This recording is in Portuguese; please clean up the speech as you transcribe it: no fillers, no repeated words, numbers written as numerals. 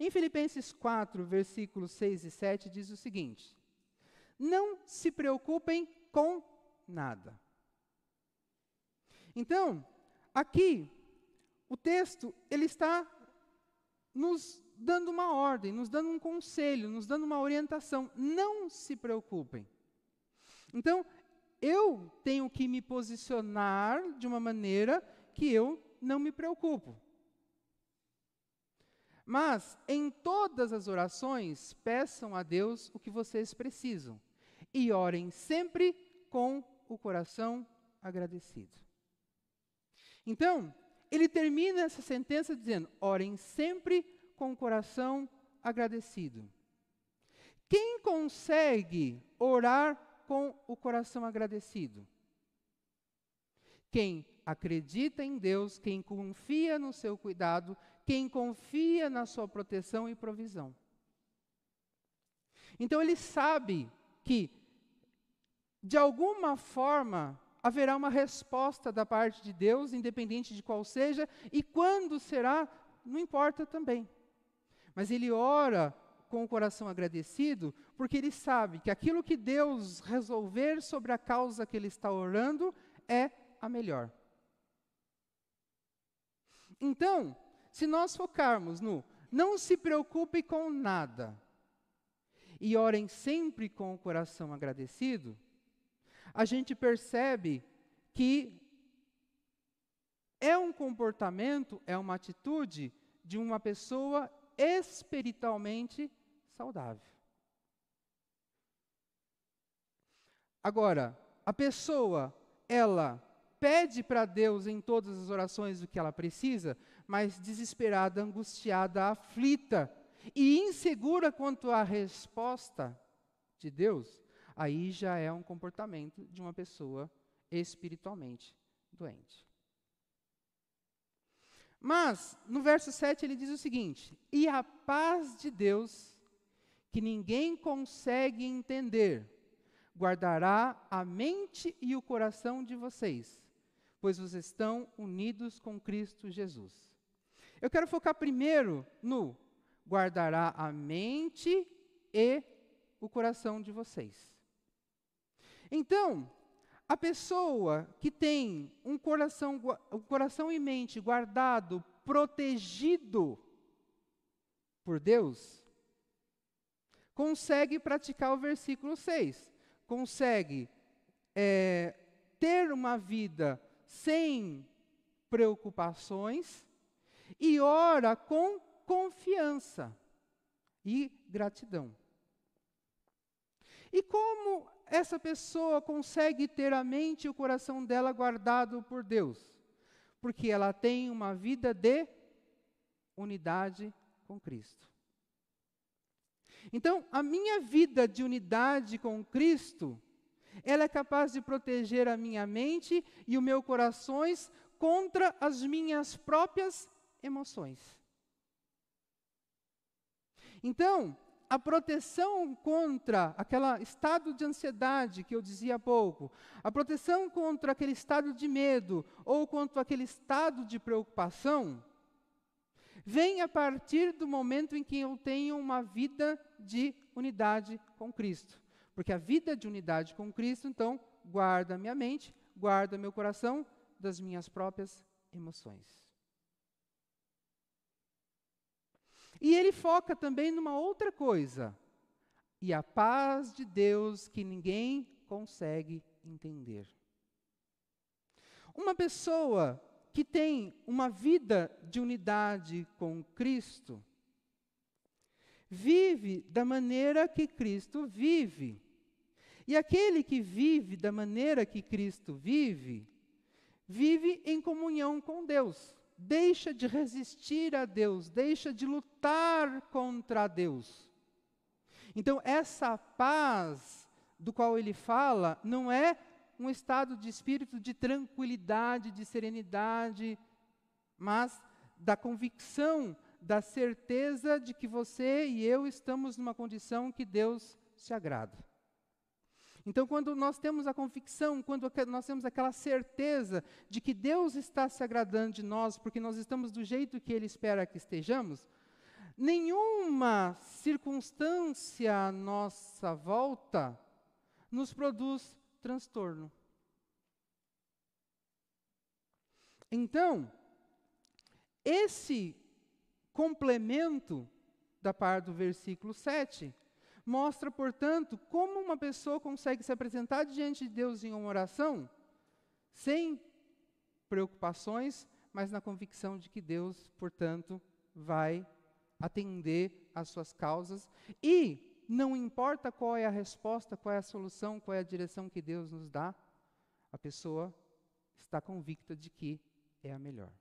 Em Filipenses 4, versículos 6 e 7, diz o seguinte: não se preocupem com nada. Então, aqui, o texto, ele está nos dando uma ordem, nos dando um conselho, nos dando uma orientação. Não se preocupem. Então, eu tenho que me posicionar de uma maneira que eu não me preocupo. Mas, em todas as orações, peçam a Deus o que vocês precisam. E orem sempre com o coração agradecido. Então, ele termina essa sentença dizendo: orem sempre com o coração agradecido. Quem consegue orar com o coração agradecido? Quem acredita em Deus, quem confia no seu cuidado, quem confia na sua proteção e provisão. Então ele sabe que, de alguma forma, haverá uma resposta da parte de Deus, independente de qual seja, e quando será, não importa também. Mas ele ora com o coração agradecido, porque ele sabe que aquilo que Deus resolver sobre a causa que ele está orando é a melhor. Então, se nós focarmos no não se preocupe com nada e orem sempre com o coração agradecido, a gente percebe que é um comportamento, é uma atitude de uma pessoa espiritualmente saudável. Agora, a pessoa, ela pede para Deus em todas as orações o que ela precisa, mas desesperada, angustiada, aflita e insegura quanto à resposta de Deus, aí já é um comportamento de uma pessoa espiritualmente doente. Mas, no verso 7, ele diz o seguinte: e a paz de Deus, que ninguém consegue entender, guardará a mente e o coração de vocês, pois vocês estão unidos com Cristo Jesus. Eu quero focar primeiro no guardará a mente e o coração de vocês. Então, a pessoa que tem um coração e mente guardado, protegido por Deus, consegue praticar o versículo 6. Consegue ter uma vida sem preocupações e ora com confiança e gratidão. E como essa pessoa consegue ter a mente e o coração dela guardado por Deus? Porque ela tem uma vida de unidade com Cristo. Então, a minha vida de unidade com Cristo, ela é capaz de proteger a minha mente e o meu corações contra as minhas próprias emoções. Então, a proteção contra aquele estado de ansiedade que eu dizia há pouco, a proteção contra aquele estado de medo ou contra aquele estado de preocupação, vem a partir do momento em que eu tenho uma vida de unidade com Cristo. Porque a vida de unidade com Cristo, então, guarda minha mente, guarda meu coração das minhas próprias emoções. E ele foca também numa outra coisa. E a paz de Deus que ninguém consegue entender. Uma pessoa que tem uma vida de unidade com Cristo, vive da maneira que Cristo vive. E aquele que vive da maneira que Cristo vive, vive em comunhão com Deus. Deixa de resistir a Deus, deixa de lutar contra Deus. Então, essa paz do qual ele fala, não é um estado de espírito de tranquilidade, de serenidade, mas da convicção, da certeza de que você e eu estamos numa condição que Deus se agrada. Então, quando nós temos a convicção, quando nós temos aquela certeza de que Deus está se agradando de nós, porque nós estamos do jeito que Ele espera que estejamos, Nenhuma circunstância à nossa volta nos produz transtorno. Então, esse complemento da parte do versículo 7 mostra, portanto, como uma pessoa consegue se apresentar diante de Deus em uma oração sem preocupações, mas na convicção de que Deus, portanto, vai atender às suas causas, e não importa qual é a resposta, qual é a solução, qual é a direção que Deus nos dá, a pessoa está convicta de que é a melhor.